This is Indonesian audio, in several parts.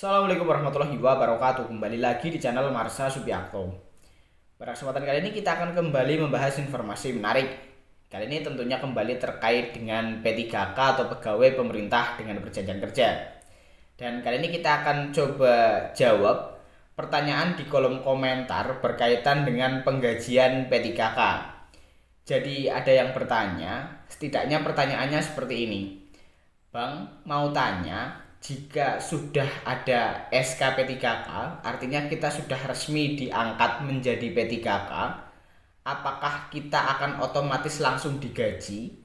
Assalamualaikum warahmatullahi wabarakatuh. Kembali lagi di channel Marsha Subiakto. Pada kesempatan kali ini kita akan kembali membahas informasi menarik. Kali ini tentunya kembali terkait dengan P3K atau pegawai pemerintah dengan perjanjian kerja. Dan kali ini kita akan coba jawab pertanyaan di kolom komentar berkaitan dengan penggajian P3K. Jadi ada yang bertanya, setidaknya pertanyaannya seperti ini. Bang, mau tanya, jika sudah ada SK P3K, artinya kita sudah resmi diangkat menjadi P3K, apakah kita akan otomatis langsung digaji?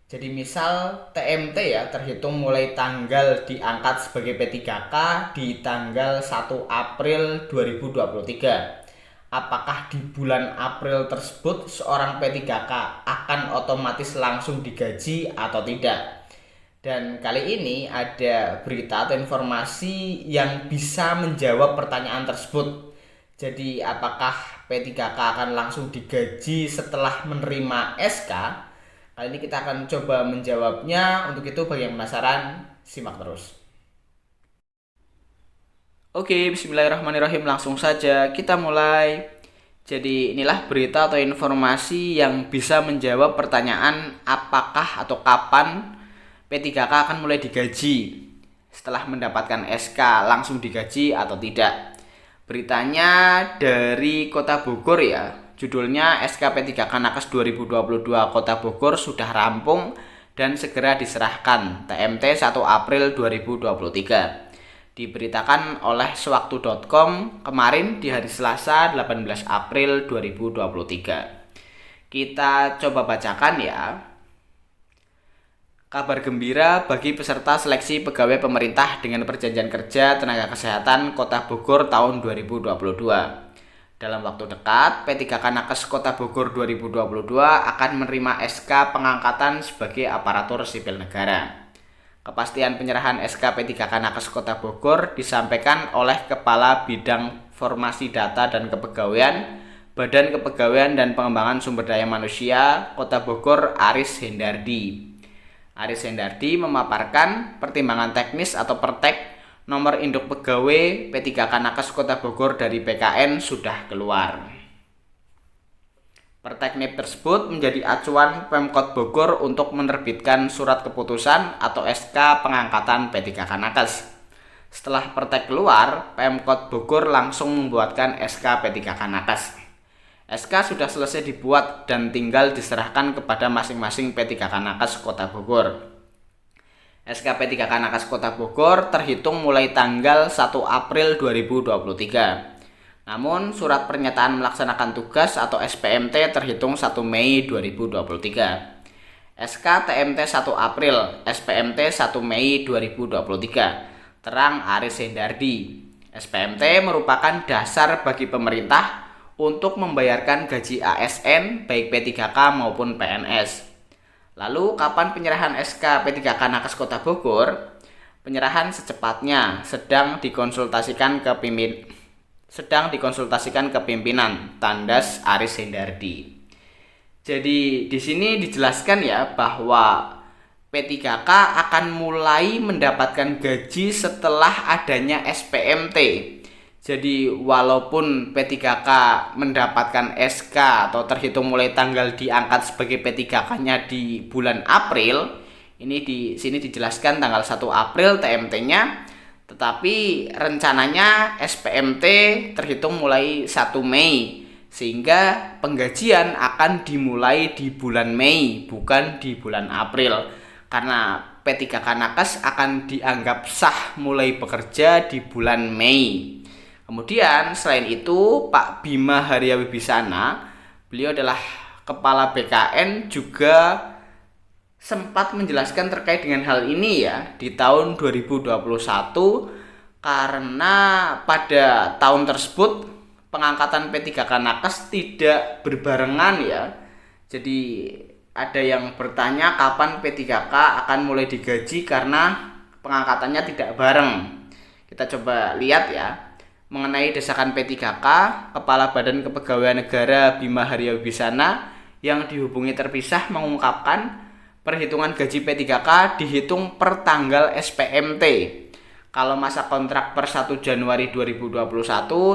Jadi misal TMT ya, terhitung mulai tanggal diangkat sebagai P3K di tanggal 1 April 2023. Apakah di bulan April tersebut seorang P3K akan otomatis langsung digaji atau tidak? Dan kali ini ada berita atau informasi yang bisa menjawab pertanyaan tersebut. Jadi apakah P3K akan langsung digaji setelah menerima SK? Kali ini kita akan coba menjawabnya. Untuk itu bagi yang penasaran, simak terus. Oke, bismillahirrahmanirrahim. Langsung saja kita mulai. Jadi inilah berita atau informasi yang bisa menjawab pertanyaan apakah atau kapan P3K akan mulai digaji setelah mendapatkan SK, langsung digaji atau tidak. Beritanya dari Kota Bogor ya. Judulnya SK P3K Nakes 2022 Kota Bogor sudah rampung dan segera diserahkan TMT 1 April 2023. Diberitakan oleh sewaktu.com kemarin di hari Selasa 18 April 2023. Kita coba bacakan ya. Kabar gembira bagi peserta seleksi pegawai pemerintah dengan perjanjian kerja tenaga kesehatan Kota Bogor tahun 2022. Dalam waktu dekat, P3K Nakes Kota Bogor 2022 akan menerima SK pengangkatan sebagai aparatur sipil negara. Kepastian penyerahan SK P3K Nakes Kota Bogor disampaikan oleh Kepala Bidang Formasi Data dan Kepegawaian, Badan Kepegawaian dan Pengembangan Sumber Daya Manusia Kota Bogor, Aris Hendardi. Aris Hendardi memaparkan pertimbangan teknis atau pertek nomor induk pegawai P3K Nakes Kota Bogor dari PKN sudah keluar. Perteknip tersebut menjadi acuan Pemkot Bogor untuk menerbitkan surat keputusan atau SK pengangkatan P3K Nakes. Setelah pertek keluar, Pemkot Bogor langsung membuatkan SK P3K Nakes. SK sudah selesai dibuat dan tinggal diserahkan kepada masing-masing P3K Nakes Kota Bogor. SK P3K Nakes Kota Bogor terhitung mulai tanggal 1 April 2023. Namun, surat pernyataan melaksanakan tugas atau SPMT terhitung 1 Mei 2023. SK TMT 1 April, SPMT 1 Mei 2023. Terang Aris Hendardi. SPMT merupakan dasar bagi pemerintah untuk membayarkan gaji ASN baik P3K maupun PNS. Lalu kapan penyerahan SK P3K Nakes Kota Bogor? Penyerahan secepatnya sedang dikonsultasikan ke pimpinan, tandas Aris Hendardi. Jadi di sini dijelaskan ya bahwa P3K akan mulai mendapatkan gaji setelah adanya SPMT. Jadi walaupun P3K mendapatkan SK atau terhitung mulai tanggal diangkat sebagai P3K-nya di bulan April, ini di sini dijelaskan tanggal 1 April TMT-nya, tetapi rencananya SPMT terhitung mulai 1 Mei, sehingga penggajian akan dimulai di bulan Mei, bukan di bulan April. Karena P3K Nakes akan dianggap sah mulai bekerja di bulan Mei. Kemudian selain itu Pak Bima Haria Wibisana, beliau adalah Kepala BKN, juga sempat menjelaskan terkait dengan hal ini ya di tahun 2021, karena pada tahun tersebut pengangkatan P3K Nakes tidak berbarengan ya. Jadi ada yang bertanya kapan P3K akan mulai digaji karena pengangkatannya tidak bareng. Kita coba lihat ya. Mengenai desakan P3K, Kepala Badan Kepegawaian Negara Bima Haria Wibisana yang dihubungi terpisah mengungkapkan perhitungan gaji P3K dihitung per tanggal SPMT. Kalau masa kontrak per 1 Januari 2021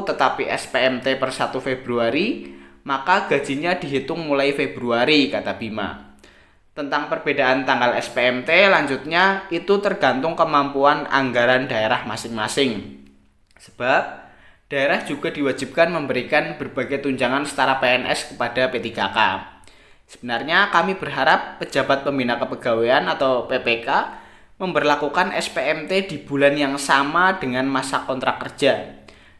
tetapi SPMT per 1 Februari, maka gajinya dihitung mulai Februari, kata Bima. Tentang perbedaan tanggal SPMT lanjutnya itu tergantung kemampuan anggaran daerah masing-masing. Sebab daerah juga diwajibkan memberikan berbagai tunjangan setara PNS kepada P3K. Sebenarnya kami berharap pejabat pembina kepegawaian atau PPK memberlakukan SPMT di bulan yang sama dengan masa kontrak kerja.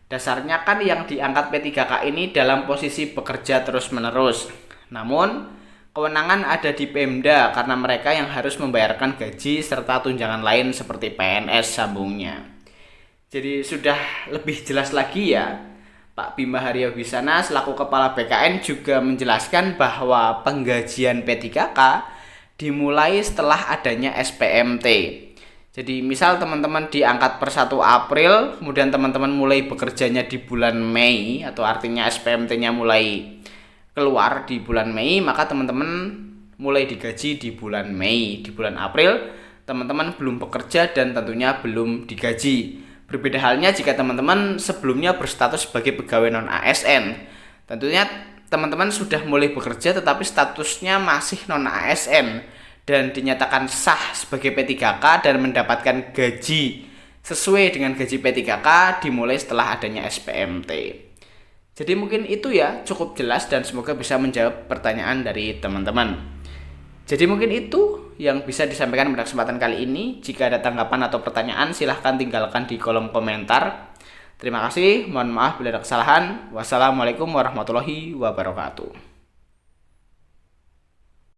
Dasarnya kan yang diangkat P3K ini dalam posisi bekerja terus-menerus. Namun, kewenangan ada di Pemda karena mereka yang harus membayarkan gaji serta tunjangan lain seperti PNS, sambungnya. Jadi sudah lebih jelas lagi ya. Pak Bima Haryabisana selaku Kepala BKN juga menjelaskan bahwa penggajian P3K dimulai setelah adanya SPMT. Jadi misal teman-teman diangkat per 1 April, kemudian teman-teman mulai bekerjanya di bulan Mei, atau artinya SPMT-nya mulai keluar di bulan Mei, maka teman-teman mulai digaji di bulan Mei. Di bulan April, teman-teman belum bekerja dan tentunya belum digaji. Berbeda halnya jika teman-teman sebelumnya berstatus sebagai pegawai non-ASN. Tentunya teman-teman sudah mulai bekerja tetapi statusnya masih non-ASN dan dinyatakan sah sebagai P3K dan mendapatkan gaji sesuai dengan gaji P3K dimulai setelah adanya SPMT. Jadi mungkin itu ya, cukup jelas dan semoga bisa menjawab pertanyaan dari teman-teman. Jadi mungkin itu yang bisa disampaikan pada kesempatan kali ini. Jika ada tanggapan atau pertanyaan silahkan tinggalkan di kolom komentar. Terima kasih, mohon maaf bila ada kesalahan. Wassalamualaikum warahmatullahi wabarakatuh.